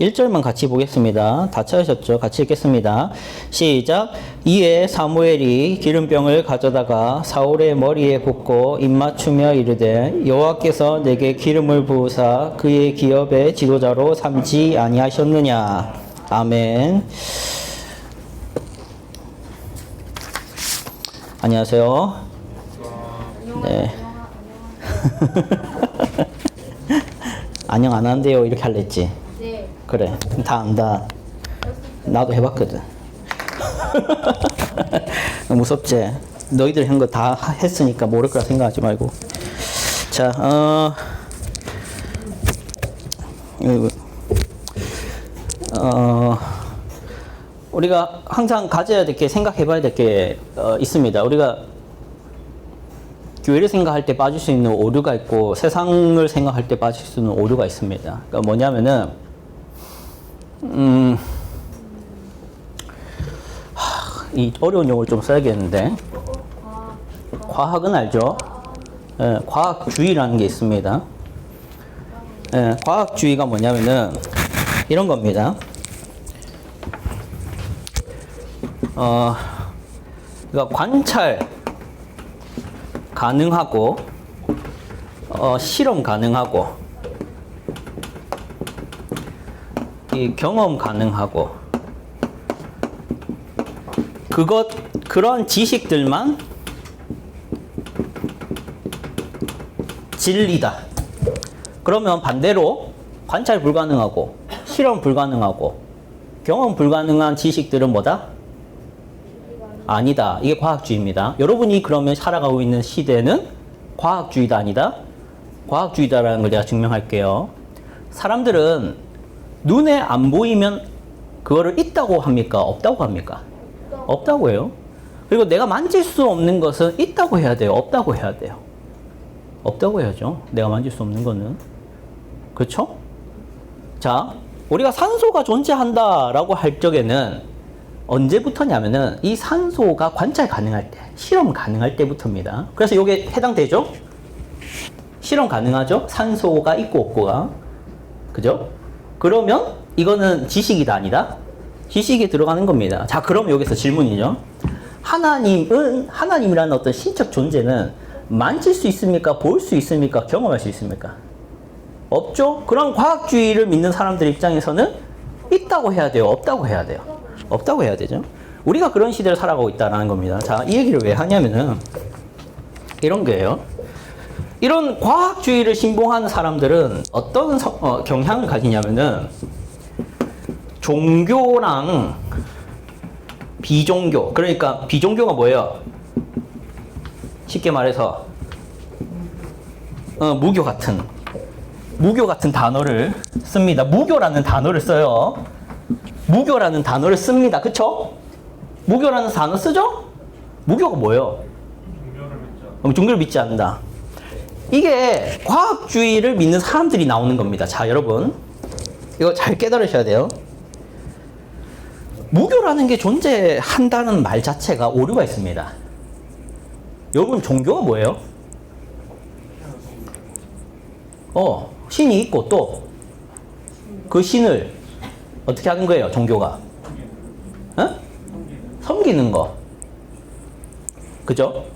1절만 같이 보겠습니다. 다 찾으셨죠? 같이 읽겠습니다. 시작. 이에 사무엘이 기름병을 가져다가 사울의 머리에 붓고 입맞추며 이르되 여호와께서 내게 기름을 부으사 그의 기업의 지도자로 삼지 아니하셨느냐. 아멘. 안녕하세요. 네. 안녕 안 한대요. 이렇게 할래 했지? 네. 그래. 다 안다. 나도 해봤거든. 무섭지? 너희들 한 거 다 했으니까 모를 거라 생각하지 말고. 자, 우리가 항상 가져야 될 게, 생각해 봐야 될 게 있습니다. 우리가 교회를 생각할 때 빠질 수 있는 오류가 있고 세상을 생각할 때 빠질 수 있는 오류가 있습니다. 그러니까 뭐냐면은 이 어려운 용어를 좀 써야겠는데, 과학은 알죠? 예, 과학주의라는 게 있습니다. 예, 과학주의가 뭐냐면은 이런 겁니다. 그러니까 관찰 가능하고 실험 가능하고 이 경험 가능하고 그런 지식들만 진리다. 그러면 반대로 관찰 불가능하고 실험 불가능하고 경험 불가능한 지식들은 뭐다? 아니다. 이게 과학주의입니다. 여러분이 그러면 살아가고 있는 시대는 과학주의다 아니다? 과학주의다라는 걸 제가 증명할게요. 사람들은 눈에 안 보이면 그거를 있다고 합니까? 없다고 합니까? 없다고 해요. 그리고 내가 만질 수 없는 것은 있다고 해야 돼요? 없다고 해야 돼요? 없다고 해야죠. 내가 만질 수 없는 거는. 그렇죠? 자, 우리가 산소가 존재한다라고 할 적에는 언제부터냐면은 이 산소가 관찰 가능할 때, 실험 가능할 때부터입니다. 그래서 이게 해당되죠? 실험 가능하죠? 산소가 있고 없고가. 그죠? 그러면 이거는 지식이다 아니다? 지식이 들어가는 겁니다. 자, 그럼 여기서 질문이죠. 하나님이라는 어떤 신적 존재는 만질 수 있습니까? 볼 수 있습니까? 경험할 수 있습니까? 없죠? 그럼 과학주의를 믿는 사람들 입장에서는 있다고 해야 돼요? 없다고 해야 돼요? 없다고 해야 되죠. 우리가 그런 시대를 살아가고 있다는 겁니다. 자, 이 얘기를 왜 하냐면은 이런 거예요. 이런 과학주의를 신봉하는 사람들은 어떤 경향을 가지냐면은 종교랑 비종교, 그러니까 비종교가 뭐예요? 쉽게 말해서 무교 같은 단어를 씁니다. 무교라는 단어를 써요. 무교라는 단어를 씁니다. 그쵸? 무교라는 단어 쓰죠? 무교가 뭐예요? 종교를 믿지 않는다. 이게 과학주의를 믿는 사람들이 나오는 겁니다. 자, 여러분. 이거 잘 깨달으셔야 돼요. 무교라는 게 존재한다는 말 자체가 오류가 있습니다. 여러분, 종교가 뭐예요? 신이 있고 또 그 신을 어떻게 하는 거예요, 종교가? 섬기는 거. 그죠?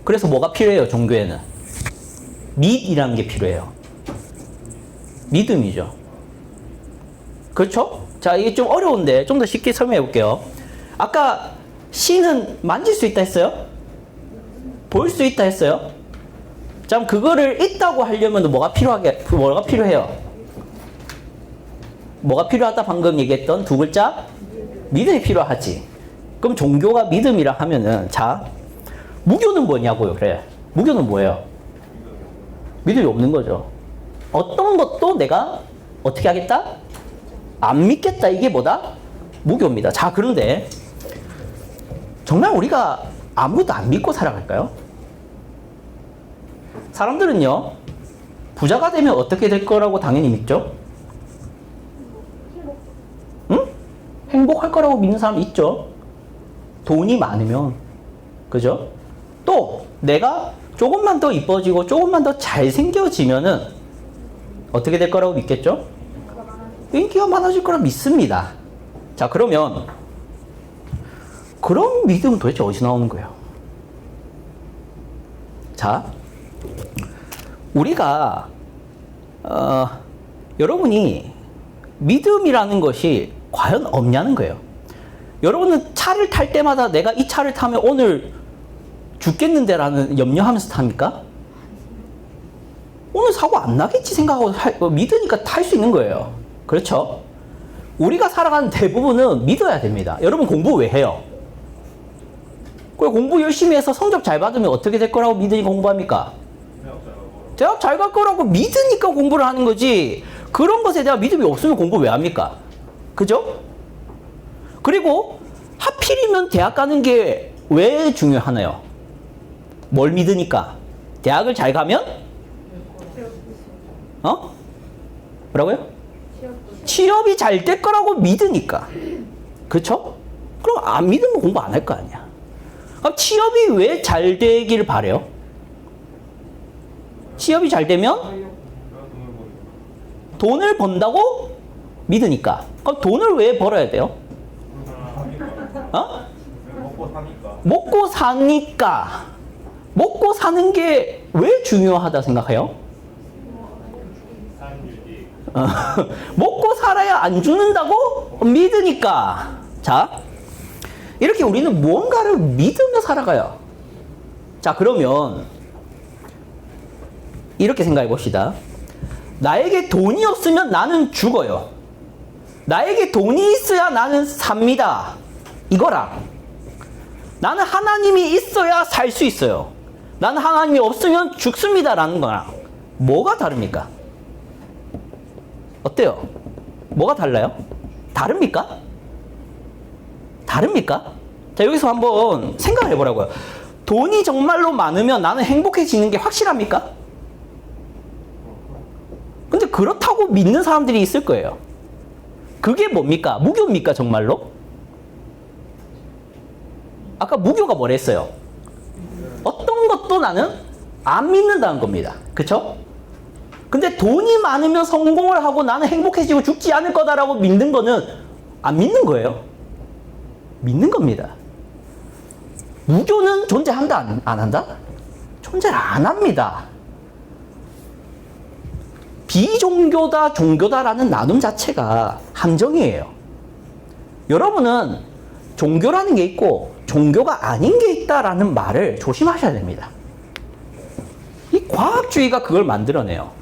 그래서 뭐가 필요해요, 종교에는? 믿이라는 게 필요해요. 믿음이죠. 그렇죠? 자, 이게 좀 어려운데 좀 더 쉽게 설명해 볼게요. 아까 신은 만질 수 있다 했어요? 볼 수 있다 했어요? 자, 그거를 있다고 하려면 뭐가 필요해요? 뭐가 필요하다 방금 얘기했던 두 글자? 믿음이 필요하지. 그럼 종교가 믿음이라 하면은, 자, 무교는 뭐냐고요? 그래. 무교는 뭐예요? 믿음이 없는 거죠. 어떤 것도 내가 어떻게 하겠다? 안 믿겠다. 이게 뭐다? 무교입니다. 자, 그런데 정말 우리가 아무도 안 믿고 살아갈까요? 사람들은요, 부자가 되면 어떻게 될 거라고 당연히 믿죠? 응? 행복할 거라고 믿는 사람 있죠? 돈이 많으면. 그죠? 또 내가 조금만 더 이뻐지고 조금만 더 잘생겨지면은 어떻게 될 거라고 믿겠죠? 인기가 많아질 거라 믿습니다. 자, 그러면 그런 믿음은 도대체 어디서 나오는 거예요? 자, 우리가 여러분이 믿음이라는 것이 과연 없냐는 거예요. 여러분은 차를 탈 때마다 내가 이 차를 타면 오늘 죽겠는데라는 염려하면서 탑니까? 오늘 사고 안 나겠지 생각하고 믿으니까 탈 수 있는 거예요. 그렇죠? 우리가 살아가는 대부분은 믿어야 됩니다. 여러분 공부 왜 해요? 공부 열심히 해서 성적 잘 받으면 어떻게 될 거라고 믿으니까 공부합니까? 대학 잘 갈 거라고 믿으니까 공부를 하는 거지. 그런 것에 대한 믿음이 없으면 공부 왜 합니까? 그죠? 그리고 하필이면 대학 가는 게 왜 중요하나요? 뭘 믿으니까? 대학을 잘 가면? 뭐라고요? 취업이 잘 될 거라고 믿으니까. 그쵸? 그럼 안 믿으면 공부 안 할 거 아니야. 그럼 취업이 왜 잘 되길 바래요? 취업이 잘 되면 돈을 번다고 믿으니까. 그럼 돈을 왜 벌어야 돼요? 먹고 사니까. 먹고 사는 게 왜 중요하다 생각해요? 먹고 살아야 안 죽는다고 믿으니까. 자, 이렇게 우리는 무언가를 믿으며 살아가요. 자, 그러면 이렇게 생각해 봅시다. 나에게 돈이 없으면 나는 죽어요. 나에게 돈이 있어야 나는 삽니다. 이거랑 나는 하나님이 있어야 살 수 있어요. 나는 하나님이 없으면 죽습니다라는 거랑 뭐가 다릅니까? 어때요? 뭐가 달라요? 다릅니까? 다릅니까? 자, 여기서 한번 생각을 해보라고요. 돈이 정말로 많으면 나는 행복해지는 게 확실합니까? 근데 그렇다고 믿는 사람들이 있을 거예요. 그게 뭡니까? 무교입니까, 정말로? 아까 무교가 뭐라 했어요? 어떤 것도 나는 안 믿는다는 겁니다. 그쵸? 근데 돈이 많으면 성공을 하고 나는 행복해지고 죽지 않을 거다라고 믿는 거는 안 믿는 거예요. 믿는 겁니다. 무교는 존재한다, 안 한다? 존재를 안 합니다. 비종교다, 종교다라는 나눔 자체가 함정이에요. 여러분은 종교라는 게 있고 종교가 아닌 게 있다라는 말을 조심하셔야 됩니다. 이 과학주의가 그걸 만들어내요.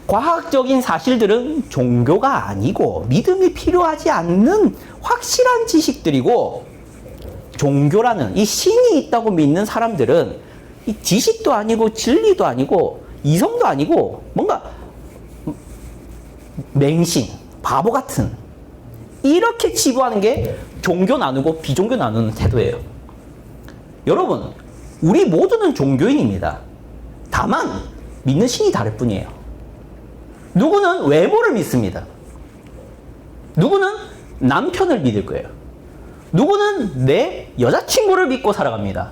과학적인 사실들은 종교가 아니고 믿음이 필요하지 않는 확실한 지식들이고, 종교라는 이 신이 있다고 믿는 사람들은 이 지식도 아니고 진리도 아니고 이성도 아니고 뭔가 맹신, 바보 같은, 이렇게 치부하는 게 종교 나누고 비종교 나누는 태도예요. 여러분, 우리 모두는 종교인입니다. 다만 믿는 신이 다를 뿐이에요. 누구는 외모를 믿습니다. 누구는 남편을 믿을 거예요. 누구는 내 여자친구를 믿고 살아갑니다.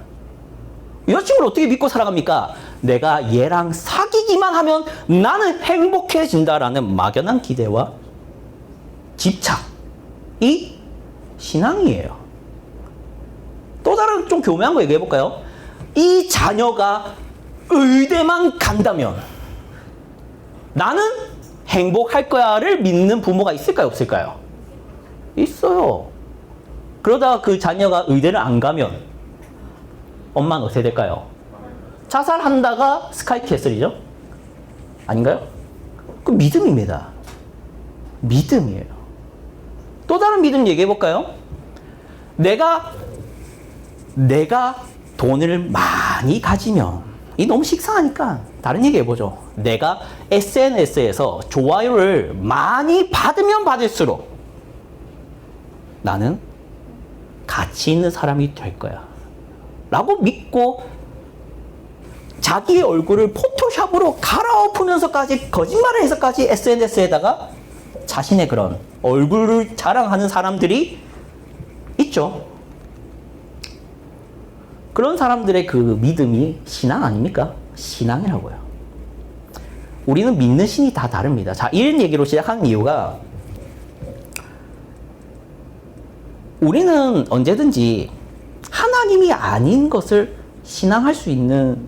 여자친구를 어떻게 믿고 살아갑니까? 내가 얘랑 사귀기만 하면 나는 행복해진다라는 막연한 기대와 집착이 신앙이에요. 또 다른 좀 교묘한 거 얘기해 볼까요? 이 자녀가 의대만 간다면 나는 행복할 거야를 믿는 부모가 있을까요, 없을까요? 있어요. 그러다가 그 자녀가 의대를 안 가면 엄마는 어떻게 될까요? 자살한다가 스카이캐슬이죠? 아닌가요? 그 믿음입니다. 믿음이에요. 또 다른 믿음 얘기해 볼까요? 내가 돈을 많이 가지면, 이 너무 식상하니까 다른 얘기 해보죠. 내가 SNS에서 좋아요를 많이 받으면 받을수록 나는 가치 있는 사람이 될 거야 라고 믿고 자기의 얼굴을 포토샵으로 갈아엎으면서까지, 거짓말을 해서까지 SNS에다가 자신의 그런 얼굴을 자랑하는 사람들이 있죠. 그런 사람들의 그 믿음이 신앙 아닙니까? 신앙이라고요. 우리는 믿는 신이 다 다릅니다. 자, 이런 얘기로 시작하는 이유가 우리는 언제든지 하나님이 아닌 것을 신앙할 수 있는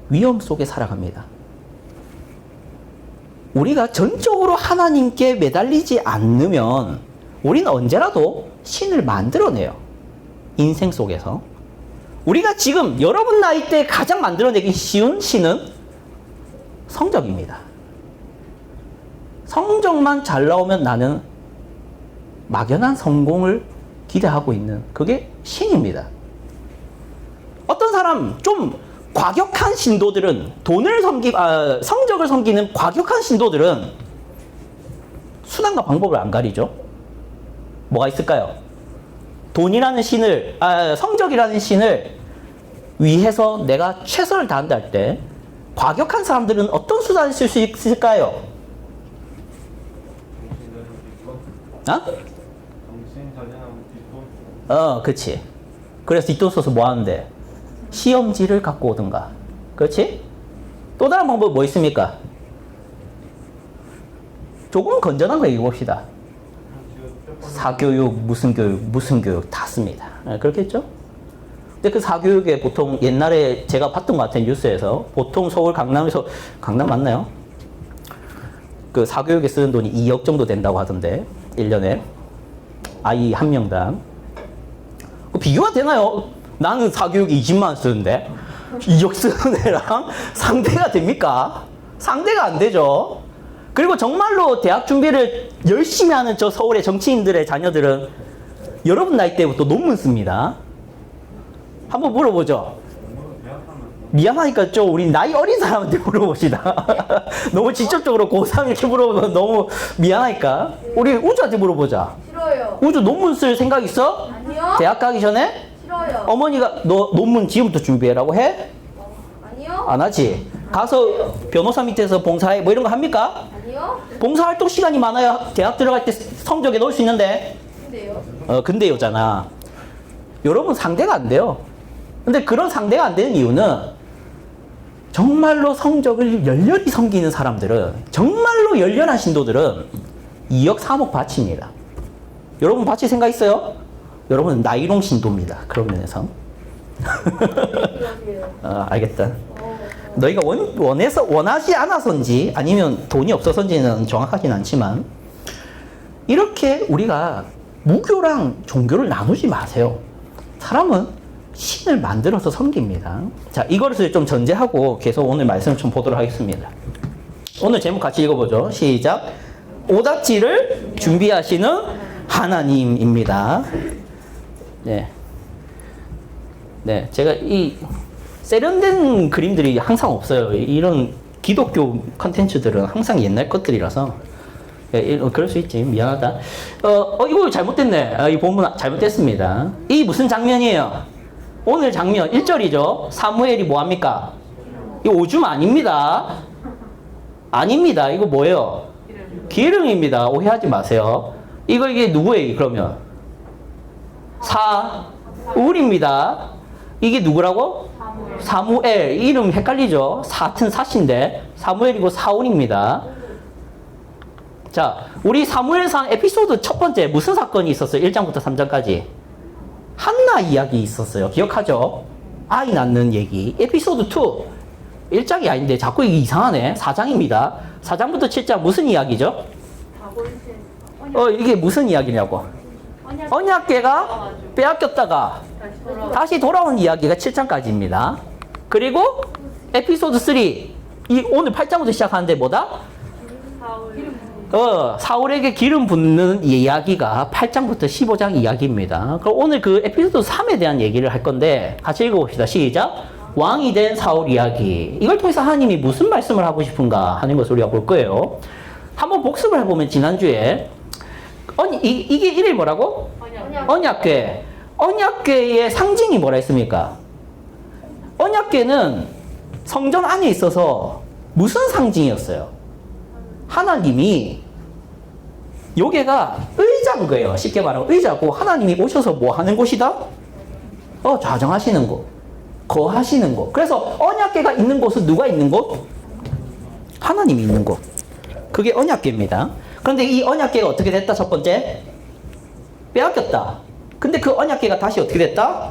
위험 속에 살아갑니다. 우리가 전적으로 하나님께 매달리지 않으면 우리는 언제라도 신을 만들어내요. 인생 속에서. 우리가 지금 여러분 나이 때 가장 만들어내기 쉬운 신은 성적입니다. 성적만 잘 나오면 나는 막연한 성공을 기대하고 있는 그게 신입니다. 어떤 사람 좀 과격한 신도들은 성적을 섬기는 과격한 신도들은 수단과 방법을 안 가리죠. 뭐가 있을까요? 돈이라는 신을, 성적이라는 신을 위해서 내가 최선을 다한다 할 때 과격한 사람들은 어떤 수단을 쓸 수 있을까요? 그치. 그래서 뒷돈 써서 뭐 하는데? 시험지를 갖고 오든가. 그렇지? 또 다른 방법이 뭐 있습니까? 조금 건전한 거 얘기해봅시다. 사교육, 무슨 교육 다 씁니다. 그렇겠죠? 근데 그 사교육에 보통 옛날에 제가 봤던 것 같아요. 뉴스에서. 보통 서울 강남에서, 강남 맞나요? 그 사교육에 쓰는 돈이 2억 정도 된다고 하던데. 1년에. 아이 한 명당. 비교가 되나요? 나는 사교육에 20만 원 쓰는데 2억 쓰는 애랑 상대가 됩니까? 상대가 안 되죠. 그리고 정말로 대학 준비를 열심히 하는 저 서울의 정치인들의 자녀들은 여러분 나이 때부터 논문 씁니다. 한번 물어보죠. 미안하니까 좀 우리 나이 어린 사람한테 물어봅시다. 너무 직접적으로 고3 이렇게 물어보면 너무 미안하니까 우리 우주한테 물어보자. 싫어요. 우주 논문 쓸 생각 있어? 아니요. 대학 가기 전에? 싫어요. 어머니가 너 논문 지금부터 준비해라고 해? 아니요. 안 하지? 가서 변호사 밑에서 봉사해 뭐 이런 거 합니까? 아니요. 봉사활동 시간이 많아야 대학 들어갈 때 성적에 넣을 수 있는데 근데요. 근데요잖아. 여러분 상대가 안 돼요. 근데 그런 상대가 안 되는 이유는 정말로 성적을 열렬히 섬기는 사람들은 정말로 열렬한 신도들은 2억 3억 바칩니다. 여러분 바칠 생각 있어요? 여러분은 나이롱 신도입니다. 그런 면에서. 알겠다. 너희가 원하지 않아서인지 아니면 돈이 없어서인지는 정확하진 않지만 이렇게 우리가 무교랑 종교를 나누지 마세요. 사람은 신을 만들어서 섬깁니다. 자, 이것을 좀 전제하고 계속 오늘 말씀을 좀 보도록 하겠습니다. 오늘 제목 같이 읽어보죠. 시작. 오답지를 준비하시는 하나님입니다. 네. 네, 제가 이 세련된 그림들이 항상 없어요. 이런 기독교 컨텐츠들은 항상 옛날 것들이라서. 네, 그럴 수 있지. 미안하다. 이거 잘못됐네. 이 본문 잘못됐습니다. 이 무슨 장면이에요? 오늘 장면 1절이죠. 사무엘이 뭐합니까? 이거 오줌 아닙니다. 아닙니다. 이거 뭐예요? 기름입니다. 오해하지 마세요. 이게 누구예요, 그러면? 사울입니다. 이게 누구라고? 사무엘. 이름 헷갈리죠? 같은 사신데 사무엘이고 사울입니다. 자, 우리 사무엘상 에피소드 첫 번째 무슨 사건이 있었어요? 1장부터 3장까지. 한나 이야기 있었어요. 기억하죠? 아이 낳는 얘기. 에피소드 2. 1장이 아닌데 자꾸 이게 이상하네. 4장입니다. 4장부터 7장 무슨 이야기죠? 이게 무슨 이야기냐고. 언약궤가 빼앗겼다가 다시 돌아온 이야기가 7장까지입니다. 그리고 에피소드 3. 오늘 8장부터 시작하는데 뭐다? 사울에게 기름 붓는 이야기가 8장부터 15장 이야기입니다. 그럼 오늘 그 에피소드 3에 대한 얘기를 할 건데 같이 읽어봅시다. 시작. 왕이 된 사울 이야기. 이걸 통해서 하나님이 무슨 말씀을 하고 싶은가 하는 것을 우리가 볼 거예요. 한번 복습을 해보면 지난주에 이게 이름이 뭐라고? 언약궤. 언약궤의 상징이 뭐라 했습니까? 언약궤는 성전 안에 있어서 무슨 상징이었어요? 하나님이 요게가 의자인 거예요. 쉽게 말하면 의자고 하나님이 오셔서 뭐 하는 곳이다? 좌정하시는 곳, 거하시는 곳. 그래서 언약궤가 있는 곳은 누가 있는 곳? 하나님이 있는 곳. 그게 언약궤입니다. 그런데 이 언약궤가 어떻게 됐다? 첫 번째, 빼앗겼다. 근데 그 언약궤가 다시 어떻게 됐다?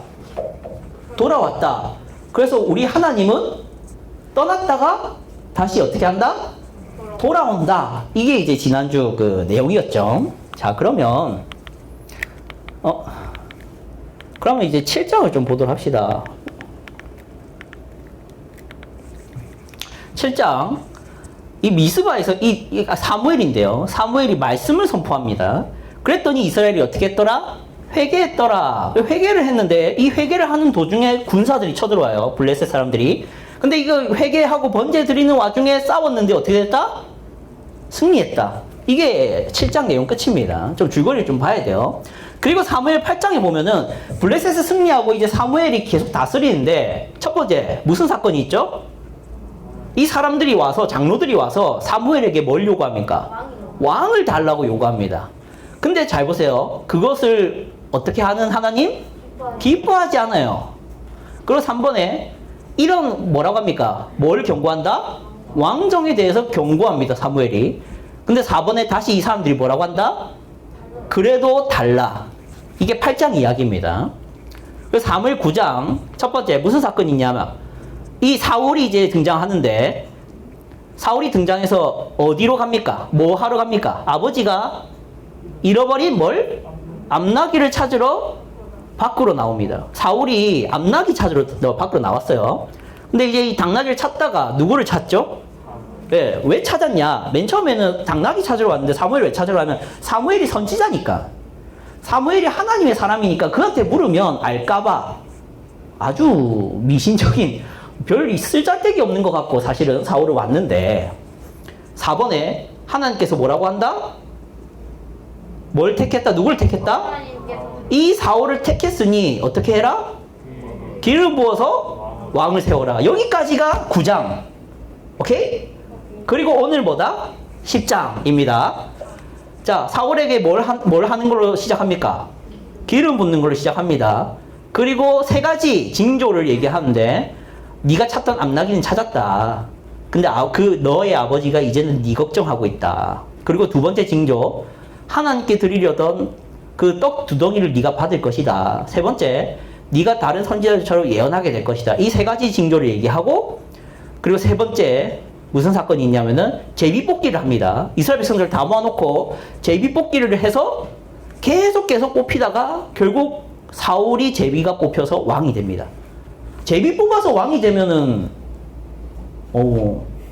돌아왔다. 그래서 우리 하나님은 떠났다가 다시 어떻게 한다? 돌아온다. 이게 이제 지난주 그 내용이었죠. 자, 그러면 그러면 이제 7장을 좀 보도록 합시다. 7장. 이 미스바에서 사무엘인데요. 사무엘이 말씀을 선포합니다. 그랬더니 이스라엘이 어떻게 했더라? 회개했더라. 회개를 했는데 이 회개를 하는 도중에 군사들이 쳐들어와요. 블레셋 사람들이. 근데 이거 회개하고 번제 드리는 와중에 싸웠는데 어떻게 됐다? 승리했다. 이게 7장 내용 끝입니다. 좀 줄거리를 좀 봐야 돼요. 그리고 사무엘 8장에 보면은 블레셋을 승리하고 이제 사무엘이 계속 다스리는데 첫 번째 무슨 사건이 있죠? 이 사람들이 와서 장로들이 와서 사무엘에게 뭘 요구합니까? 왕을 달라고 요구합니다. 근데 잘 보세요. 그것을 어떻게 하는 하나님? 기뻐하지 않아요. 그리고 3번에 이런 뭐라고 합니까? 뭘 경고한다? 왕정에 대해서 경고합니다. 사무엘이. 근데 4번에 다시 이 사람들이 뭐라고 한다? 그래도 달라. 이게 8장 이야기입니다. 그래서 사무엘 9장 첫 번째 무슨 사건이 있냐면 이 사울이 이제 등장하는데 사울이 등장해서 어디로 갑니까? 뭐 하러 갑니까? 아버지가 잃어버린 뭘? 암나귀를 찾으러 밖으로 나옵니다. 사울이 암나귀 찾으러 밖으로 나왔어요. 근데 이제 이 당나귀를 찾다가 누구를 찾죠? 네, 왜 찾았냐? 맨 처음에는 당나귀 찾으러 왔는데 사무엘 왜 찾으러 가면 사무엘이 선지자니까. 사무엘이 하나님의 사람이니까 그한테 물으면 알까봐 아주 미신적인 별 쓸데기 없는 것 같고 사실은 사울을 왔는데 4번에 하나님께서 뭐라고 한다? 뭘 택했다? 누굴 택했다? 이 사울을 택했으니 어떻게 해라? 기름 부어서 왕을 세워라. 여기까지가 9장. 오케이? 그리고 오늘 뭐다? 10장입니다. 자, 사울에게 뭘 하는 걸로 시작합니까? 기름 붓는 걸로 시작합니다. 그리고 3가지 징조를 얘기하는데 네가 찾던 암나귀는 찾았다. 근데 그 너의 아버지가 이제는 네 걱정하고 있다. 그리고 2번째 징조, 하나님께 드리려던 그 떡 2덩이를 네가 받을 것이다. 3번째, 네가 다른 선지자들처럼 예언하게 될 것이다. 이 3가지 징조를 얘기하고 그리고 3번째 무슨 사건이 있냐면은 제비뽑기를 합니다. 이스라엘 백성들 다 모아놓고 제비뽑기를 해서 계속 뽑히다가 결국 사울이 제비가 뽑혀서 왕이 됩니다. 제비 뽑아서 왕이 되면은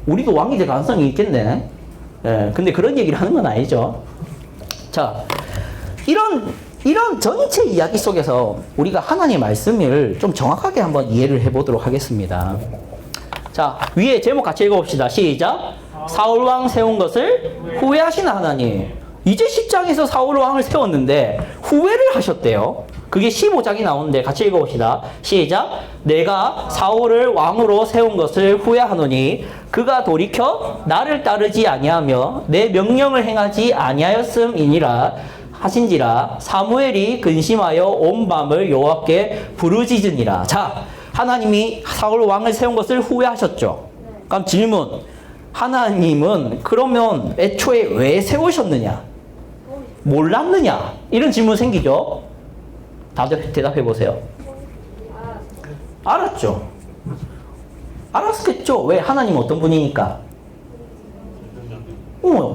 우리도 왕이 될 가능성이 있겠네. 예, 근데 그런 얘기를 하는 건 아니죠. 자, 이런 전체 이야기 속에서 우리가 하나님의 말씀을 좀 정확하게 한번 이해를 해보도록 하겠습니다. 자, 위에 제목 같이 읽어봅시다. 시작. 사울왕 세운 것을 후회하시는 하나님. 이제 10장에서 사울왕을 세웠는데 후회를 하셨대요. 그게 15장이 나오는데 같이 읽어봅시다. 시작. 내가 사울을 왕으로 세운 것을 후회하노니 그가 돌이켜 나를 따르지 아니하며 내 명령을 행하지 아니하였음이니라 하신지라. 사무엘이 근심하여 온 밤을 여호와께 부르짖으니라. 자, 하나님이 사울 왕을 세운 것을 후회하셨죠. 그럼 질문. 하나님은 그러면 애초에 왜 세우셨느냐? 몰랐느냐? 이런 질문 생기죠. 다들 대답해 보세요. 알았죠. 알았겠죠. 왜? 하나님 어떤 분이니까?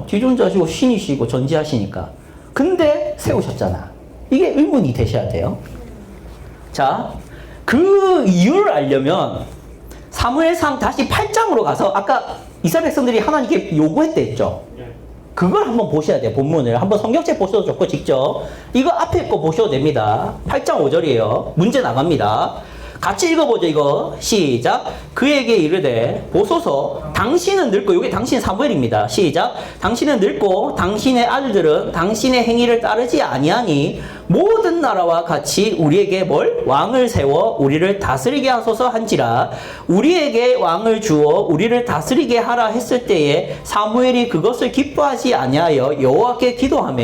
지존자시고 신이시고 전지하시니까. 근데 세우셨잖아. 이게 의문이 되셔야 돼요. 자, 그 이유를 알려면 사무엘상 다시 8장으로 가서 아까 이스라엘 백성들이 하나님께 요구했대 했죠. 그걸 한번 보셔야 돼요. 본문을 한번 성경책 보셔도 좋고 직접 이거 앞에 거 보셔도 됩니다. 8장 5절이에요. 문제 나갑니다. 같이 읽어보죠. 이거 시작. 그에게 이르되 보소서 당신은 늙고, 여기 당신 사무엘입니다. 시작. 당신은 늙고 당신의 아들들은 당신의 행위를 따르지 아니하니 모든 나라와 같이 우리에게 뭘? 왕을 세워 우리를 다스리게 하소서 한지라. 우리에게 왕을 주어 우리를 다스리게 하라 했을 때에 사무엘이 그것을 기뻐하지 아니하여 여호와께 기도하며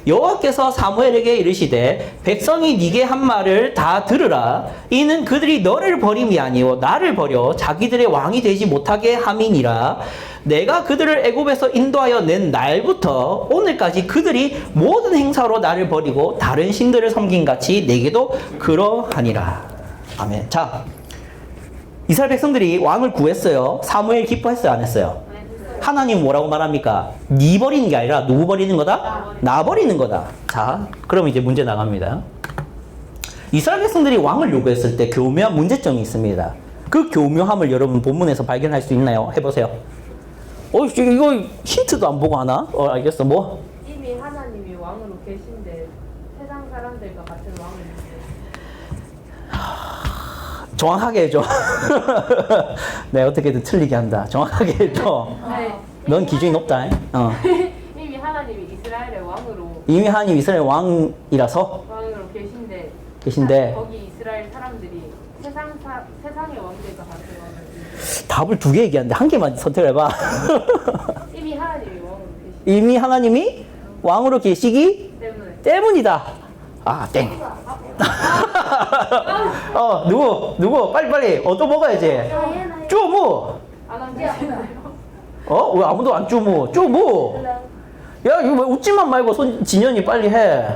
여호와께서 사무엘에게 이르시되 백성이 네게 한 말을 다 들으라. 이는 그들이 너를 버림이 아니요 나를 버려 자기들의 왕이 되지 못하게 함이니라. 내가 그들을 애굽에서 인도하여 낸 날부터 오늘까지 그들이 모든 행사로 나를 버리고 다른 신들을 섬긴 같이 내게도 그러하니라. 아멘. 자, 이스라엘 백성들이 왕을 구했어요. 사무엘 기뻐했어요, 안 했어요? 하나님 뭐라고 말합니까? 네 버리는 게 아니라 누구 버리는 거다? 나 버리는 거다. 자, 그럼 이제 문제 나갑니다. 이스라엘 백성들이 왕을 요구했을 때 교묘한 문제점이 있습니다. 그 교묘함을 여러분 본문에서 발견할 수 있나요? 해보세요. 이거 힌트도 안 보고 하나? 알겠어. 뭐? 이미 하나님이 왕으로 계신데 세상 사람들과 같은 왕을 정확하게 해줘. 네, 어떻게든 틀리게 한다. 정확하게 해줘. 넌 기준이 높다. 이미 하나님이 이스라엘의 왕으로 이미 하나님 이스라엘 왕이라서 계신데 거기 이스라엘 사람들이 세상의 왕들과 같은 왕을 답을 두 개 얘기하는데 한 개만 선택해봐. 이미 하나님이 왕으로 계신 이미 하나님이 왕으로 계시기 때문이다. 아, 땡. 누구? 빨리. 또 먹어야지. 쪼무. 안 계시나요? 왜 아무도 안 쪼무? 쪼무. 야, 이거 왜 웃지만 말고 진현이 빨리 해.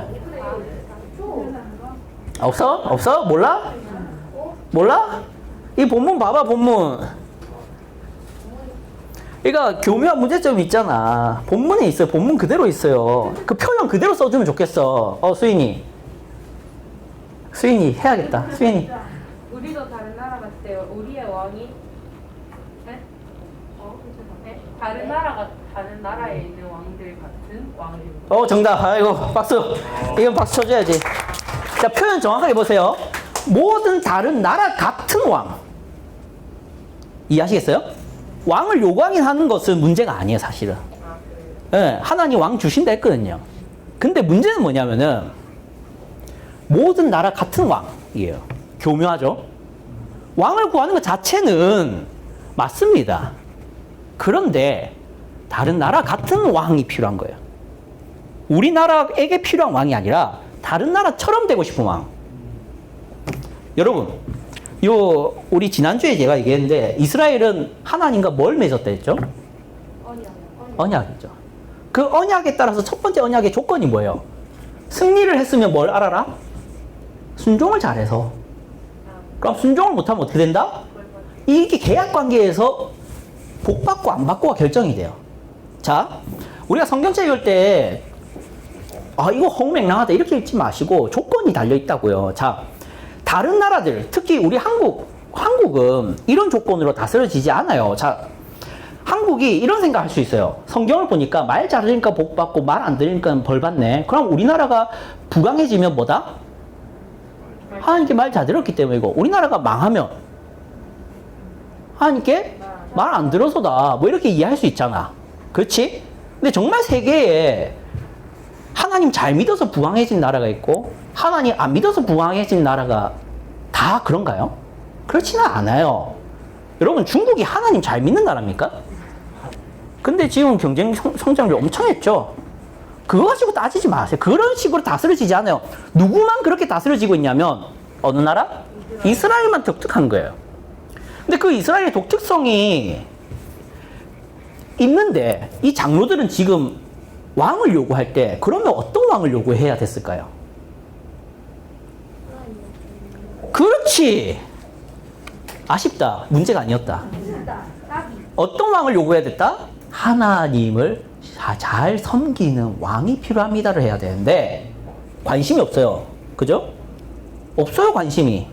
없어? 몰라? 이 본문 봐봐, 본문. 그러니까 교묘한 문제점이 있잖아. 본문에 있어요. 본문 그대로 있어요. 그 표현 그대로 써주면 좋겠어. 수인이 해야겠다. 수인이. 우리도 다른 나라 같을 때 우리의 왕이 다른 나라에 있는 왕들 같은 왕입니다. 정답. 아이고, 박수. 이건 박수 쳐줘야지. 자, 표현 정확하게 보세요. 모든 다른 나라 같은 왕. 이해하시겠어요? 왕을 요구하긴 하는 것은 문제가 아니에요, 사실은. 네, 하나님 왕 주신다 했거든요. 근데 문제는 뭐냐면은 모든 나라 같은 왕이에요. 교묘하죠? 왕을 구하는 것 자체는 맞습니다. 그런데 다른 나라 같은 왕이 필요한 거예요. 우리나라에게 필요한 왕이 아니라 다른 나라처럼 되고 싶은 왕. 여러분, 우리 지난주에 제가 얘기했는데 이스라엘은 하나님과 뭘 맺었다 했죠? 언약이죠. 그 언약에 따라서 첫 번째 언약의 조건이 뭐예요? 승리를 했으면 뭘 알아라? 순종을 잘해서. 그럼 순종을 못하면 어떻게 된다? 이게 계약 관계에서 복 받고 안 받고가 결정이 돼요. 자, 우리가 성경책 읽을 때 이거 허무맹랑하다 이렇게 읽지 마시고 조건이 달려 있다고요. 자, 다른 나라들, 특히 우리 한국은 이런 조건으로 다스려지지 않아요. 자, 한국이 이런 생각 할 수 있어요. 성경을 보니까 말 잘하니까 복 받고 말 안 들으니까 벌 받네. 그럼 우리나라가 부강해지면 뭐다? 하나님께 말 잘 들었기 때문이고, 우리나라가 망하면 하나님께 말 안 들어서다. 뭐 이렇게 이해할 수 있잖아. 그렇지? 근데 정말 세계에 하나님 잘 믿어서 부강해진 나라가 있고 하나님 안 믿어서 부강해진 나라가 다 그런가요? 그렇지는 않아요. 여러분, 중국이 하나님 잘 믿는 나라입니까? 근데 지금 경쟁 성장률 엄청 했죠? 그거 가지고 따지지 마세요. 그런 식으로 다스려지지 않아요. 누구만 그렇게 다스려지고 있냐면 어느 나라? 이스라엘만 독특한 거예요. 근데 그 이스라엘의 독특성이 있는데 이 장로들은 지금 왕을 요구할 때 그러면 어떤 왕을 요구해야 됐을까요? 그렇지. 아쉽다. 문제가 아니었다. 어떤 왕을 요구해야 됐다? 하나님을 잘 섬기는 왕이 필요합니다를 해야 되는데 관심이 없어요. 그죠? 없어요, 관심이.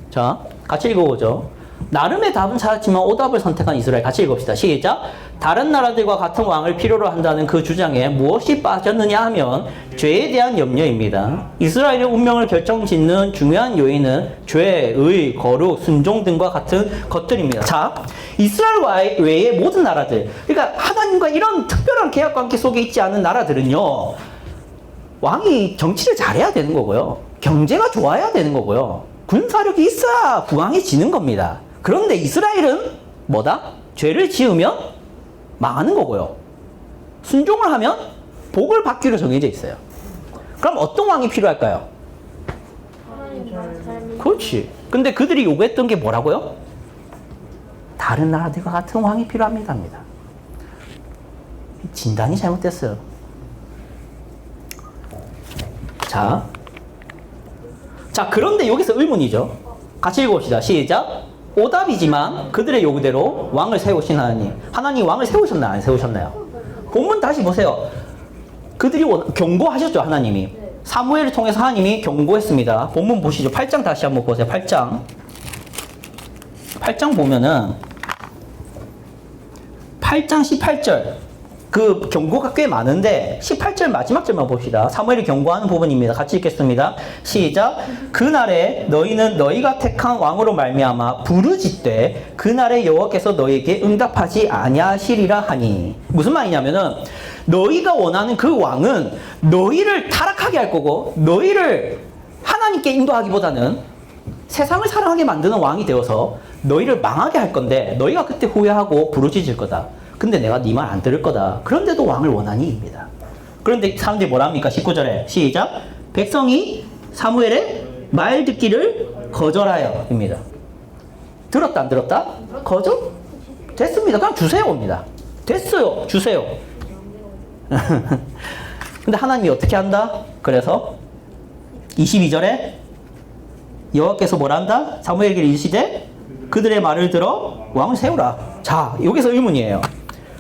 자, 같이 읽어보죠. 나름의 답은 찾았지만 오답을 선택한 이스라엘. 같이 읽읍시다. 시작. 다른 나라들과 같은 왕을 필요로 한다는 그 주장에 무엇이 빠졌느냐 하면 죄에 대한 염려입니다. 이스라엘의 운명을 결정짓는 중요한 요인은 죄, 의, 거룩, 순종 등과 같은 것들입니다. 자, 이스라엘 외의 모든 나라들, 그러니까 하나님과 이런 특별한 계약 관계 속에 있지 않은 나라들은요, 왕이 정치를 잘해야 되는 거고요, 경제가 좋아야 되는 거고요, 군사력이 있어야 부강해지는 겁니다. 그런데 이스라엘은 뭐다? 죄를 지으면 망하는 거고요. 순종을 하면 복을 받기로 정해져 있어요. 그럼 어떤 왕이 필요할까요? 하나님 잘 그렇지. 근데 그들이 요구했던 게 뭐라고요? 다른 나라들과 같은 왕이 필요합니다. 진단이 잘못됐어요. 자, 그런데 여기서 의문이죠. 같이 읽어봅시다. 시작. 오답이지만 그들의 요구대로 왕을 세우신 하나님. 하나님 왕을 세우셨나요? 안 세우셨나요? 본문 다시 보세요. 그들이 경고하셨죠, 하나님이. 사무엘을 통해서 하나님이 경고했습니다. 본문 보시죠. 8장 다시 한번 보세요. 8장 보면은 8장 18절. 그 경고가 꽤 많은데 18절 마지막 절만 봅시다. 사무엘이 경고하는 부분입니다. 같이 읽겠습니다. 시작. 그날에 너희는 너희가 택한 왕으로 말미암아 부르짖되 그날에 여호와께서 너희에게 응답하지 아니하시리라 하니. 무슨 말이냐면은 너희가 원하는 그 왕은 너희를 타락하게 할 거고 너희를 하나님께 인도하기보다는 세상을 사랑하게 만드는 왕이 되어서 너희를 망하게 할 건데 너희가 그때 후회하고 부르짖을 거다. 근데 내가 네 말 안 들을 거다. 그런데도 왕을 원하니 입니다. 그런데 사람들이 뭐랍니까? 19절에 시작. 백성이 사무엘의 말 듣기를 거절하여 입니다. 들었다 안 들었다? 거절? 됐습니다. 그냥 주세요입니다. 됐어요. 주세요. 근데 하나님이 어떻게 한다? 그래서 22절에 여호와께서 뭐라 한다? 사무엘에게 이르시되 그들의 말을 들어 왕을 세우라. 자, 여기서 의문이에요.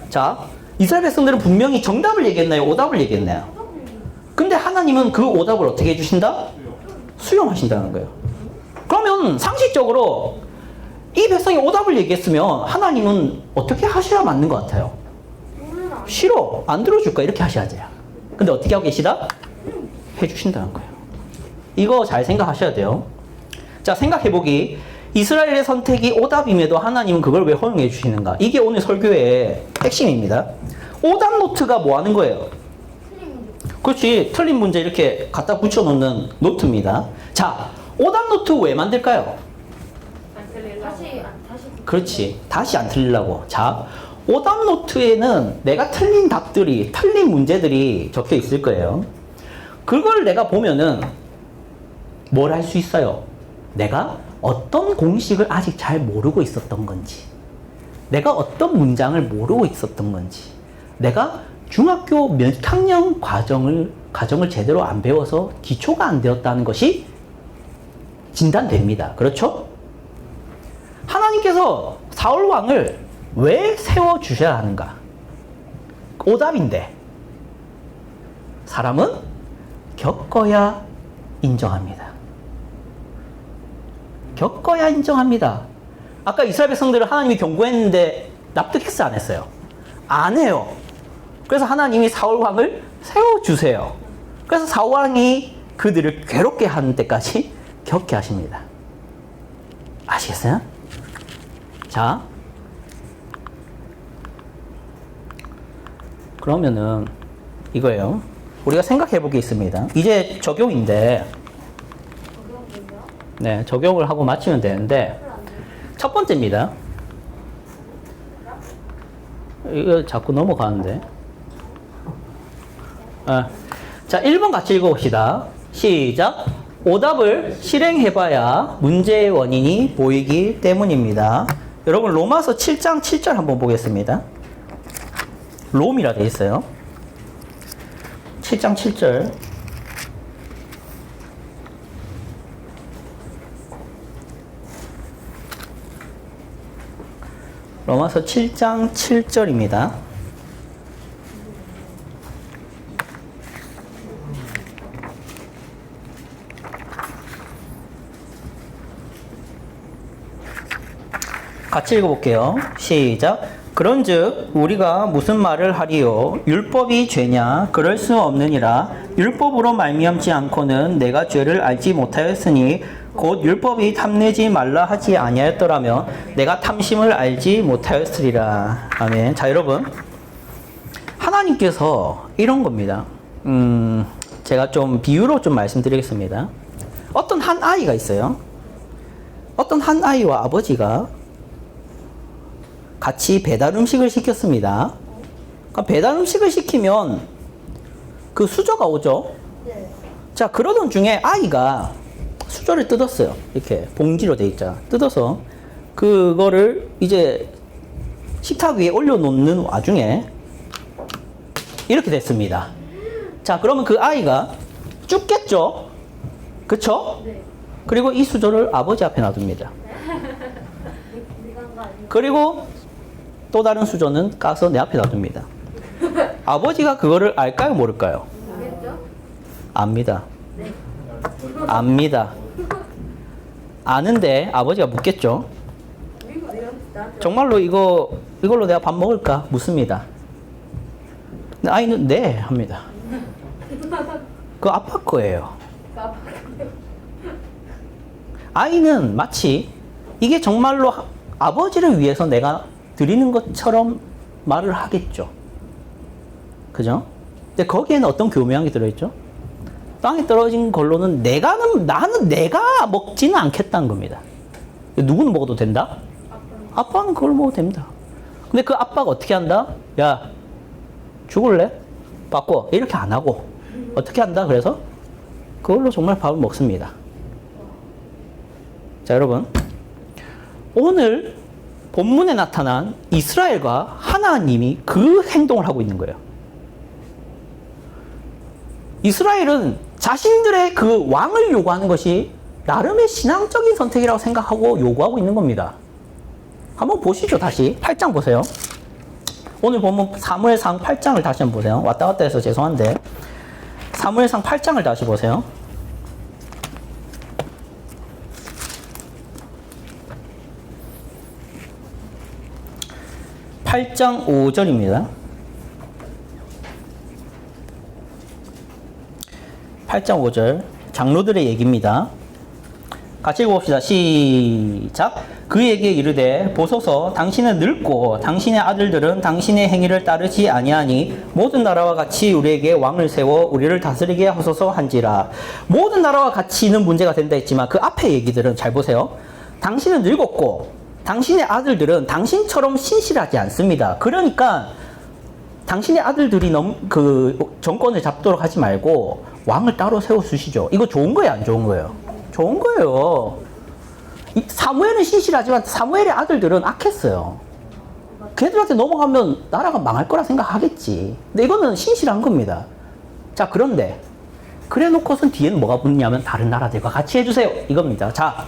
자, 이스라엘 백성들은 분명히 정답을 얘기했나요? 오답을 얘기했나요? 근데 하나님은 그 오답을 어떻게 해주신다? 수용하신다는 거예요. 그러면 상식적으로 이 백성이 오답을 얘기했으면 하나님은 어떻게 하셔야 맞는 것 같아요? 싫어. 안 들어줄까? 이렇게 하셔야죠. 근데 어떻게 하고 계시다? 해주신다는 거예요. 이거 잘 생각하셔야 돼요. 자, 생각해보기. 이스라엘의 선택이 오답임에도 하나님은 그걸 왜 허용해 주시는가? 이게 오늘 설교의 핵심입니다. 오답 노트가 뭐 하는 거예요? 그렇지. 틀린 문제 이렇게 갖다 붙여놓는 노트입니다. 자, 오답 노트 왜 만들까요? 다시 그렇지. 다시 안 틀리려고. 자, 오답 노트에는 내가 틀린 답들이, 틀린 문제들이 적혀 있을 거예요. 그걸 내가 보면은 뭘 할 수 있어요? 내가 어떤 공식을 아직 잘 모르고 있었던 건지, 내가 어떤 문장을 모르고 있었던 건지, 내가 중학교 몇 학년 과정을 제대로 안 배워서 기초가 안 되었다는 것이 진단됩니다. 그렇죠? 하나님께서 사울 왕을 왜 세워주셔야 하는가? 오답인데 사람은 겪어야 인정합니다. 겪어야 인정합니다. 아까 이스라엘 백성들을 하나님이 경고했는데 납득했어, 안 했어요? 안 해요. 그래서 하나님이 사울 왕을 세워주세요. 그래서 사울 왕이 그들을 괴롭게 하는 때까지 겪게 하십니다. 아시겠어요? 자, 그러면은 이거예요. 우리가 생각해 볼 게 있습니다. 이제 적용인데, 네, 적용을 하고 마치면 되는데, 첫 번째입니다. 이거 자꾸 넘어가는데. 자, 1번 같이 읽어봅시다. 시작. 오답을 실행해봐야 문제의 원인이 보이기 때문입니다. 여러분, 로마서 7장 7절 한번 보겠습니다. 롬이라 돼 있어요. 7장 7절. 로마서 7장 7절입니다. 같이 읽어볼게요. 시작. 그런즉 우리가 무슨 말을 하리요? 율법이 죄냐? 그럴 수 없느니라. 율법으로 말미암지 않고는 내가 죄를 알지 못하였으니 곧 율법이 탐내지 말라 하지 아니하였더라면 내가 탐심을 알지 못하였으리라. 아멘. 자, 여러분, 하나님께서 이런 겁니다. 제가 좀 비유로 좀 말씀드리겠습니다. 어떤 한 아이가 있어요. 어떤 한 아이와 아버지가 같이 배달 음식을 시켰습니다. 그러니까 배달 음식을 시키면 그 수저가 오죠. 네. 자, 그러던 중에 아이가 수저를 뜯었어요. 이렇게 봉지로 돼 있잖아. 뜯어서 그거를 이제 식탁 위에 올려놓는 와중에 이렇게 됐습니다. 자, 그러면 그 아이가 죽겠죠? 그쵸? 네. 그리고 이 수저를 아버지 앞에 놔둡니다. 미간 거 아니에요? 그리고 또 다른 수저는 까서 내 앞에 놔둡니다. 아버지가 그거를 알까요, 모를까요? 알겠죠? 압니다. 네. 압니다. 아는데 아버지가 묻겠죠? 이거 나한테 정말로 이걸로 내가 밥 먹을까? 묻습니다. 근데 아이는 네 합니다. 그거 아빠 거예요. 아이는 마치 이게 정말로 아버지를 위해서 내가 드리는 것처럼 말을 하겠죠. 그죠? 근데 거기에는 어떤 교묘한 게 들어있죠? 땅에 떨어진 걸로는 나는 내가 먹지는 않겠다는 겁니다. 누구는 먹어도 된다? 아빠는 그걸 먹어도 됩니다. 근데 그 아빠가 어떻게 한다? 야, 죽을래? 바꿔. 이렇게 안 하고. 어떻게 한다? 그래서 그걸로 정말 밥을 먹습니다. 자, 여러분. 오늘 본문에 나타난 이스라엘과 하나님이 그 행동을 하고 있는 거예요. 이스라엘은 자신들의 그 왕을 요구하는 것이 나름의 신앙적인 선택이라고 생각하고 요구하고 있는 겁니다. 한번 보시죠. 다시 8장 보세요. 오늘 보면 사무엘상 8장을 다시 한번 보세요. 왔다 갔다 해서 죄송한데 사무엘상 8장을 다시 보세요. 8장 5절입니다. 8장 5절 장로들의 얘기입니다. 같이 읽어봅시다. 시작. 그에게 이르되 보소서 당신은 늙고 당신의 아들들은 당신의 행위를 따르지 아니하니 모든 나라와 같이 우리에게 왕을 세워 우리를 다스리게 하소서 한지라. 모든 나라와 같이는 문제가 된다 했지만 그 앞에 얘기들은 잘 보세요. 당신은 늙었고 당신의 아들들은 당신처럼 신실하지 않습니다. 그러니까 당신의 아들들이 그 정권을 잡도록 하지 말고 왕을 따로 세워주시죠. 이거 좋은 거예요, 안 좋은 거예요? 좋은 거예요. 사무엘은 신실하지만 사무엘의 아들들은 악했어요. 걔들한테 넘어가면 나라가 망할 거라 생각하겠지. 근데 이거는 신실한 겁니다. 자, 그런데 그래 놓고선 뒤에는 뭐가 붙냐면 다른 나라들과 같이 해주세요. 이겁니다. 자,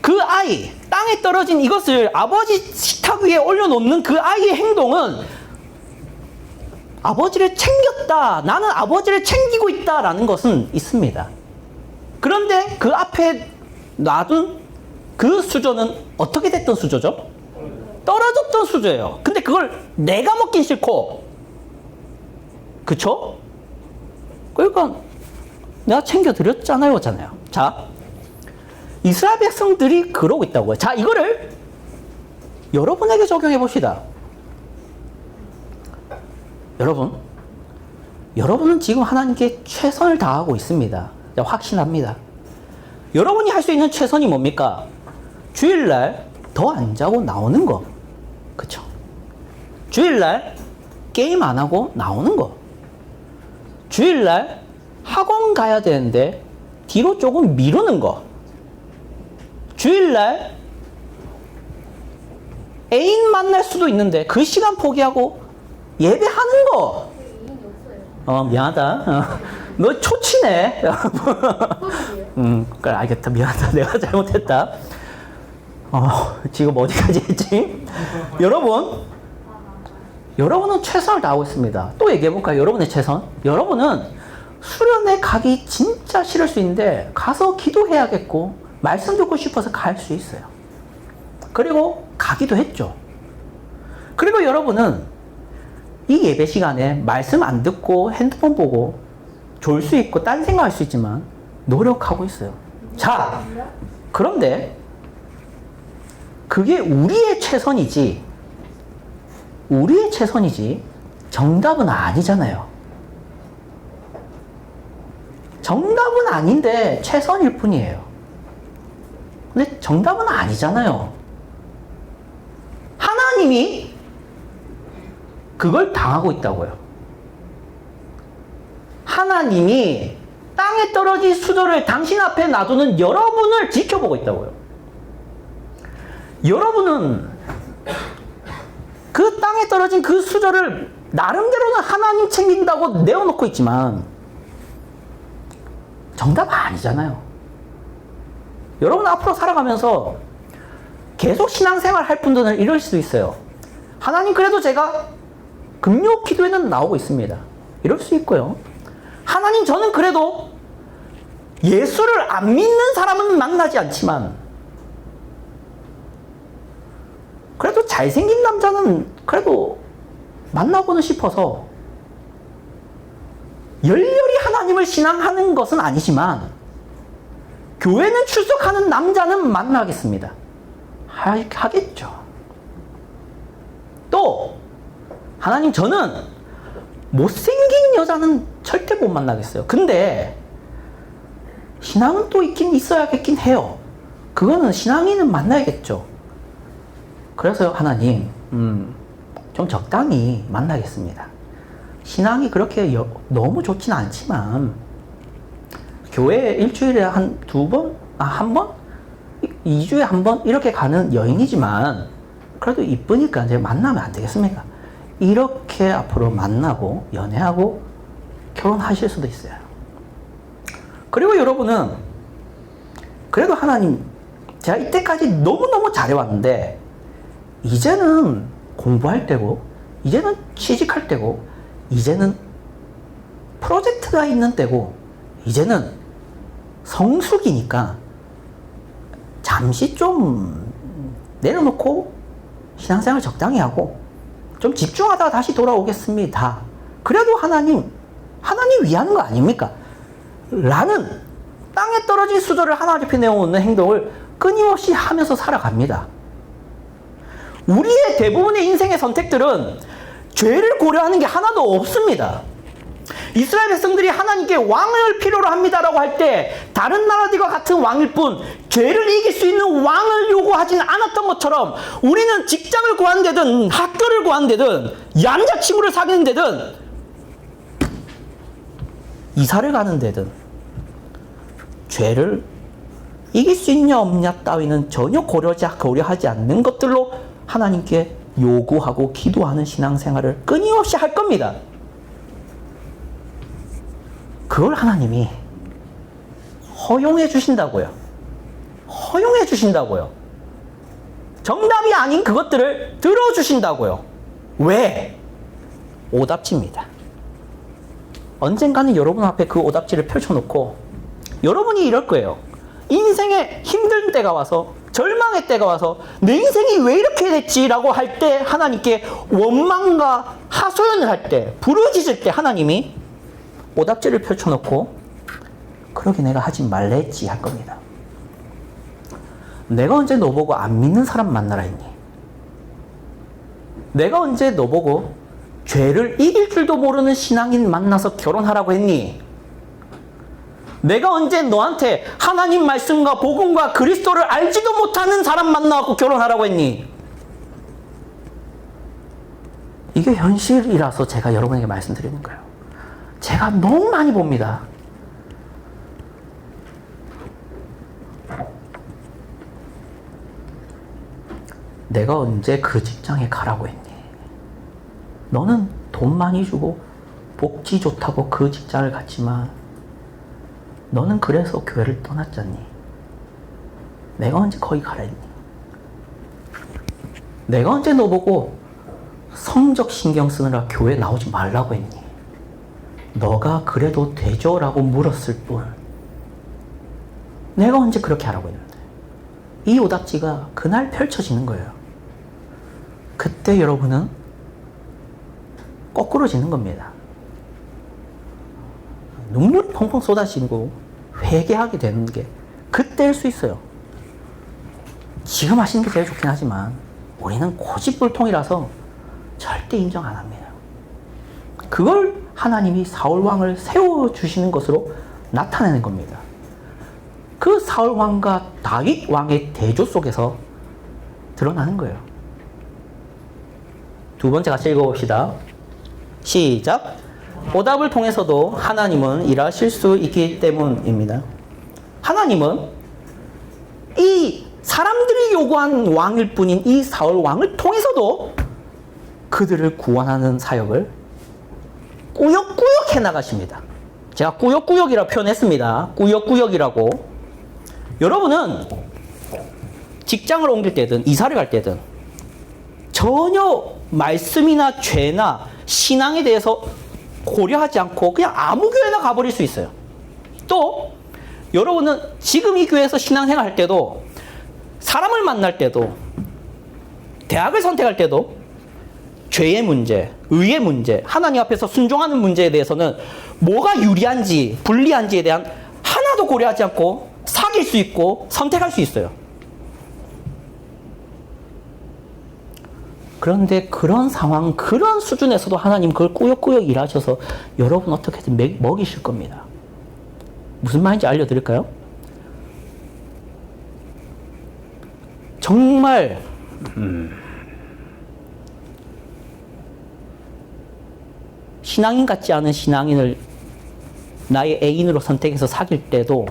그 아이, 땅에 떨어진 이것을 아버지 식탁 위에 올려놓는 그 아이의 행동은 아버지를 챙겼다. 나는 아버지를 챙기고 있다라는 것은 있습니다. 그런데 그 앞에 놔둔 그 수저는 어떻게 됐던 수저죠? 떨어졌던 수저예요. 근데 그걸 내가 먹긴 싫고, 그쵸? 그러니까 내가 챙겨드렸잖아요. 자, 이스라엘 백성들이 그러고 있다고요. 자, 이거를 여러분에게 적용해 봅시다. 여러분은 지금 하나님께 최선을 다하고 있습니다. 확신합니다. 여러분이 할 수 있는 최선이 뭡니까? 주일날 더 안 자고 나오는 거. 그쵸? 주일날 게임 안 하고 나오는 거. 주일날 학원 가야 되는데 뒤로 조금 미루는 거. 주일날 애인 만날 수도 있는데 그 시간 포기하고 예배하는 거. 이인이 없어요. 미안하다. 너 초치네. 그래, 알겠다. 미안하다. 내가 잘못했다. 지금 어디까지 했지? 여러분은 최선을 다하고 있습니다. 또 얘기해볼까요? 여러분의 최선? 여러분은 수련회 가기 진짜 싫을 수 있는데 가서 기도해야겠고 말씀 듣고 싶어서 갈 수 있어요. 그리고 가기도 했죠. 그리고 여러분은 이 예배 시간에 말씀 안 듣고 핸드폰 보고 졸 수 있고 딴 생각할 수 있지만 노력하고 있어요. 자, 그런데 그게 우리의 최선이지 정답은 아니잖아요. 정답은 아닌데 최선일 뿐이에요. 근데 정답은 아니잖아요. 하나님이 그걸 당하고 있다고요. 하나님이 땅에 떨어진 수저를 당신 앞에 놔두는 여러분을 지켜보고 있다고요. 여러분은 그 땅에 떨어진 그 수저를 나름대로는 하나님 챙긴다고 내어놓고 있지만 정답 아니잖아요. 여러분 앞으로 살아가면서 계속 신앙생활 할 분들은 이럴 수도 있어요. 하나님 그래도 제가 금요 기도에는 나오고 있습니다. 이럴 수 있고요. 하나님 저는 그래도 예수를 안 믿는 사람은 만나지 않지만 그래도 잘생긴 남자는 그래도 만나고는 싶어서 열렬히 하나님을 신앙하는 것은 아니지만 교회는 출석하는 남자는 만나겠습니다. 하겠죠. 또 하나님 저는 못생긴 여자는 절대 못 만나겠어요. 근데 신앙은 또 있긴 있어야겠긴 해요. 그거는 신앙인은 만나야겠죠. 그래서 하나님 좀 적당히 만나겠습니다. 신앙이 그렇게 너무 좋진 않지만 교회 일주일에 한 두 번? 한 번? 2주에 한 번? 이렇게 가는 여인이지만 그래도 이쁘니까 이제 만나면 안 되겠습니까? 이렇게 앞으로 만나고 연애하고 결혼하실 수도 있어요. 그리고 여러분은 그래도 하나님 제가 이때까지 너무너무 잘해왔는데 이제는 공부할 때고 이제는 취직할 때고 이제는 프로젝트가 있는 때고 이제는 성숙이니까 잠시 좀 내려놓고 신앙생활 적당히 하고 좀 집중하다가 다시 돌아오겠습니다. 그래도 하나님 위하는 거 아닙니까? 라는 땅에 떨어진 수저를 하나님 앞에 내어놓는 행동을 끊임없이 하면서 살아갑니다. 우리의 대부분의 인생의 선택들은 죄를 고려하는 게 하나도 없습니다. 이스라엘 백성들이 하나님께 왕을 필요로 합니다라고 할 때 다른 나라들과 같은 왕일 뿐 죄를 이길 수 있는 왕을 요구하지는 않았던 것처럼 우리는 직장을 구하는 데든 학교를 구하는 데든 남자친구를 사귀는 데든 이사를 가는 데든 죄를 이길 수 있냐 없냐 따위는 전혀 고려하지 않는 것들로 하나님께 요구하고 기도하는 신앙생활을 끊임없이 할 겁니다. 그걸 하나님이 허용해 주신다고요. 허용해 주신다고요. 정답이 아닌 그것들을 들어주신다고요. 왜? 오답지입니다. 언젠가는 여러분 앞에 그 오답지를 펼쳐놓고 여러분이 이럴 거예요. 인생에 힘든 때가 와서 절망의 때가 와서 내 인생이 왜 이렇게 됐지라고 할 때 하나님께 원망과 하소연을 할 때 부르짖을 때 하나님이 오답지를 펼쳐놓고 그러게 내가 하지 말라 했지 할 겁니다. 내가 언제 너보고 안 믿는 사람 만나라 했니? 내가 언제 너보고 죄를 이길 줄도 모르는 신앙인 만나서 결혼하라고 했니? 내가 언제 너한테 하나님 말씀과 복음과 그리스도를 알지도 못하는 사람 만나고 결혼하라고 했니? 이게 현실이라서 제가 여러분에게 말씀드리는 거예요. 제가 너무 많이 봅니다. 내가 언제 그 직장에 가라고 했니? 너는 돈 많이 주고 복지 좋다고 그 직장을 갔지만 너는 그래서 교회를 떠났잖니? 내가 언제 거기 가라 했니? 내가 언제 너 보고 성적 신경 쓰느라 교회 나오지 말라고 했니? 너가 그래도 되죠? 라고 물었을 뿐 내가 언제 그렇게 하라고 했는데 이 오답지가 그날 펼쳐지는 거예요. 그때 여러분은 거꾸로지는 겁니다. 눈물이 펑펑 쏟아지고 회개하게 되는 게 그때일 수 있어요. 지금 하시는 게 제일 좋긴 하지만 우리는 고집불통이라서 절대 인정 안 합니다. 그걸 하나님이 사울왕을 세워주시는 것으로 나타내는 겁니다. 그 사울왕과 다윗왕의 대조 속에서 드러나는 거예요. 두 번째 같이 읽어봅시다. 시작. 오답을 통해서도 하나님은 일하실 수 있기 때문입니다. 하나님은 이 사람들이 요구한 왕일 뿐인 이 사울 왕을 통해서도 그들을 구원하는 사역을 꾸역꾸역 해나가십니다. 제가 꾸역꾸역이라고 표현했습니다. 꾸역꾸역이라고. 여러분은 직장을 옮길 때든 이사를 갈 때든 전혀 말씀이나 죄나 신앙에 대해서 고려하지 않고 그냥 아무 교회나 가버릴 수 있어요. 또 여러분은 지금 이 교회에서 신앙생활 할 때도 사람을 만날 때도 대학을 선택할 때도 죄의 문제, 의의 문제, 하나님 앞에서 순종하는 문제에 대해서는 뭐가 유리한지 불리한지에 대한 하나도 고려하지 않고 사귈 수 있고 선택할 수 있어요. 그런데 그런 상황, 그런 수준에서도 하나님 그걸 꾸역꾸역 일하셔서 여러분 어떻게든 먹이실 겁니다. 무슨 말인지 알려드릴까요? 정말 신앙인 같지 않은 신앙인을 나의 애인으로 선택해서 사귈 때도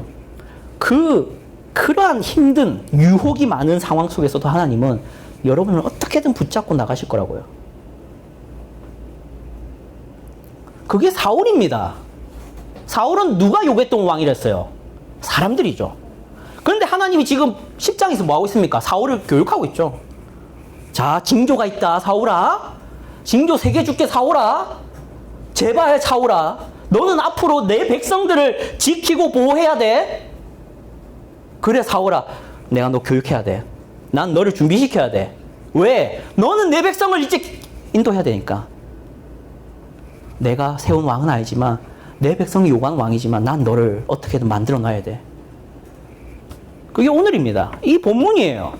그러한 힘든 유혹이 많은 상황 속에서도 하나님은 여러분을 어떻게든 붙잡고 나가실 거라고요. 그게 사울입니다. 사울은 누가 요구했던 왕이랬어요? 사람들이죠. 그런데 하나님이 지금 10장에서 뭐 하고 있습니까? 사울을 교육하고 있죠. 자, 징조가 있다, 사울아. 징조 3개 줄게, 사울아. 제발, 사울아. 너는 앞으로 내 백성들을 지키고 보호해야 돼. 그래, 사울아. 내가 너 교육해야 돼. 난 너를 준비시켜야 돼. 왜? 너는 내 백성을 이제 인도해야 되니까. 내가 세운 왕은 아니지만 내 백성이 요구하는 왕이지만 난 너를 어떻게든 만들어 놔야 돼. 그게 오늘입니다. 이 본문이에요.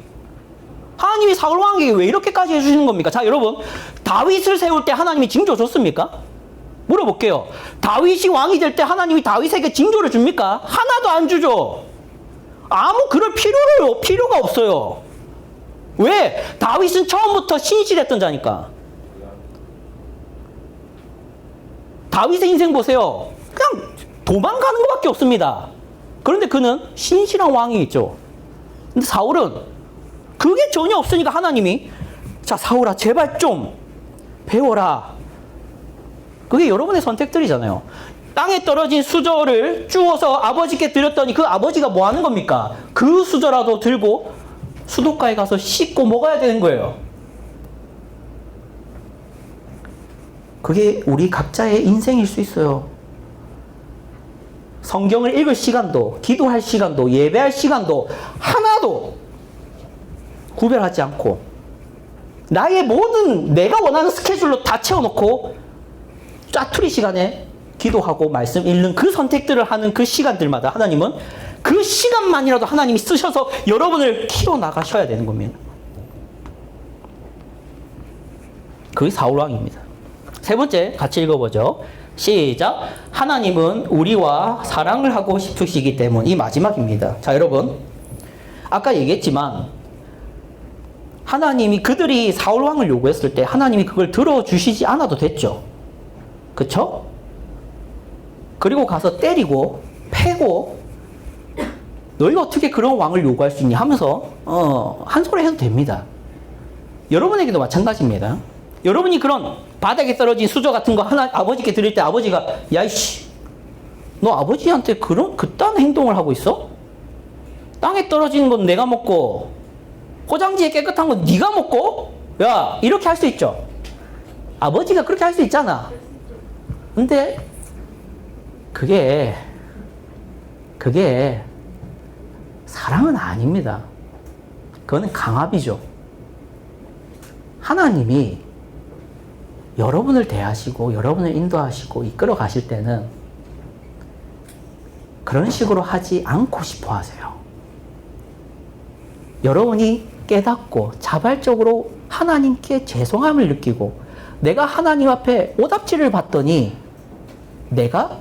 하나님이 사울 왕에게 왜 이렇게까지 해주시는 겁니까? 자, 여러분, 다윗을 세울 때 하나님이 징조 줬습니까? 물어볼게요. 다윗이 왕이 될 때 하나님이 다윗에게 징조를 줍니까? 하나도 안 주죠. 아무 그럴 필요가 없어요. 왜? 다윗은 처음부터 신실했던 자니까. 다윗의 인생 보세요. 그냥 도망가는 것밖에 없습니다. 그런데 그는 신실한 왕이 있죠. 근데 사울은 그게 전혀 없으니까 하나님이 자, 사울아, 제발 좀 배워라. 그게 여러분의 선택들이잖아요. 땅에 떨어진 수저를 주워서 아버지께 드렸더니 그 아버지가 뭐 하는 겁니까? 그 수저라도 들고 수도가에 가서 씻고 먹어야 되는 거예요. 그게 우리 각자의 인생일 수 있어요. 성경을 읽을 시간도, 기도할 시간도, 예배할 시간도 하나도 구별하지 않고 나의 모든 내가 원하는 스케줄로 다 채워놓고 짜투리 시간에 기도하고 말씀 읽는 그 선택들을 하는 그 시간들마다 하나님은 그 시간만이라도 하나님이 쓰셔서 여러분을 키워나가셔야 되는 겁니다. 그게 사울왕입니다. 세 번째 같이 읽어보죠. 시작. 하나님은 우리와 사랑을 하고 싶으시기 때문. 이 마지막입니다. 자, 여러분, 아까 얘기했지만 하나님이 그들이 사울왕을 요구했을 때 하나님이 그걸 들어주시지 않아도 됐죠. 그쵸? 그리고 가서 때리고 패고 너희가 어떻게 그런 왕을 요구할 수 있냐 하면서 한 소리 해도 됩니다. 여러분에게도 마찬가지입니다. 여러분이 그런 바닥에 떨어진 수저 같은 거 하나 아버지께 드릴 때 아버지가 야이씨 너 아버지한테 그딴 행동을 하고 있어? 땅에 떨어지는 건 내가 먹고 포장지에 깨끗한 건 네가 먹고 야 이렇게 할 수 있죠. 아버지가 그렇게 할 수 있잖아. 근데 그게 사랑은 아닙니다. 그거는 강압이죠. 하나님이 여러분을 대하시고 여러분을 인도하시고 이끌어 가실 때는 그런 식으로 하지 않고 싶어 하세요. 여러분이 깨닫고 자발적으로 하나님께 죄송함을 느끼고 내가 하나님 앞에 오답지를 받더니 내가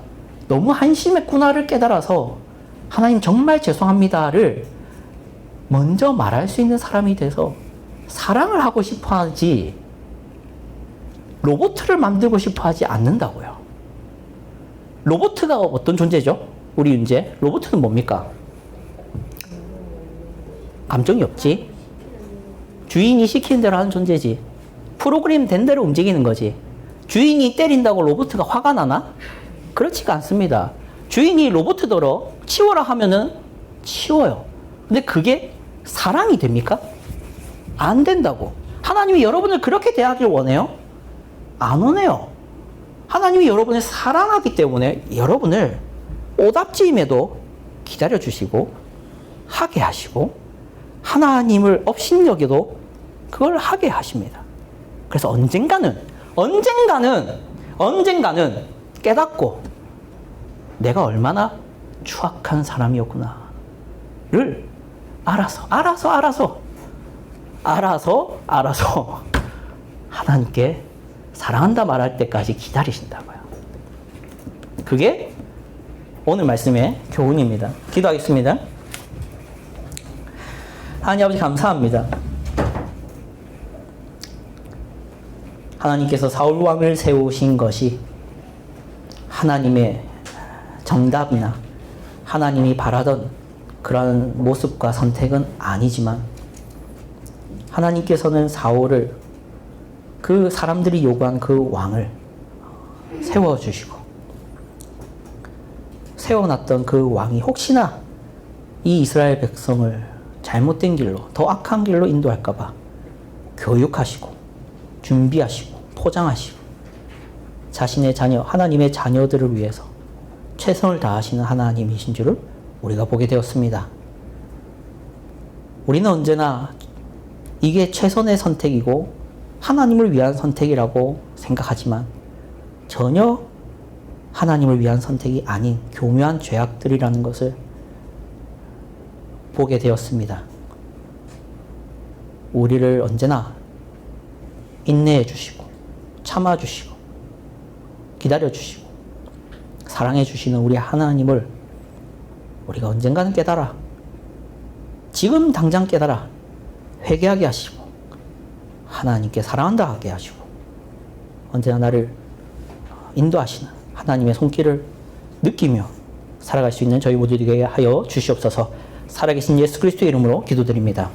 너무 한심했구나를 깨달아서 하나님 정말 죄송합니다를 먼저 말할 수 있는 사람이 돼서 사랑을 하고 싶어 하지 로봇을 만들고 싶어 하지 않는다고요. 로봇가 어떤 존재죠? 우리 윤재. 로봇은 뭡니까? 감정이 없지. 주인이 시키는 대로 하는 존재지. 프로그램 된 대로 움직이는 거지. 주인이 때린다고 로봇가 화가 나나? 그렇지가 않습니다. 주인이 로봇더러 치워라 하면은 치워요. 근데 그게 사랑이 됩니까? 안 된다고. 하나님이 여러분을 그렇게 대하길 원해요? 안 원해요. 하나님이 여러분을 사랑하기 때문에 여러분을 오답지임에도 기다려주시고 하게 하시고 하나님을 업신여겨도 그걸 하게 하십니다. 그래서 언젠가는 깨닫고 내가 얼마나 추악한 사람이었구나를 알아서 하나님께 사랑한다 말할 때까지 기다리신다고요. 그게 오늘 말씀의 교훈입니다. 기도하겠습니다. 하나님 아버지 감사합니다. 하나님께서 사울 왕을 세우신 것이 하나님의 정답이나 하나님이 바라던 그런 모습과 선택은 아니지만 하나님께서는 사울을 그 사람들이 요구한 그 왕을 세워주시고 세워놨던 그 왕이 혹시나 이 이스라엘 백성을 잘못된 길로 더 악한 길로 인도할까봐 교육하시고 준비하시고 포장하시고 자신의 자녀 하나님의 자녀들을 위해서 최선을 다하시는 하나님이신 줄을 우리가 보게 되었습니다. 우리는 언제나 이게 최선의 선택이고 하나님을 위한 선택이라고 생각하지만 전혀 하나님을 위한 선택이 아닌 교묘한 죄악들이라는 것을 보게 되었습니다. 우리를 언제나 인내해 주시고 참아 주시고 기다려 주시고 사랑해 주시는 우리 하나님을 우리가 언젠가는 깨달아 지금 당장 깨달아 회개하게 하시고 하나님께 사랑한다 하게 하시고 언제나 나를 인도하시는 하나님의 손길을 느끼며 살아갈 수 있는 저희 모두에게 하여 주시옵소서. 살아계신 예수 그리스도의 이름으로 기도드립니다.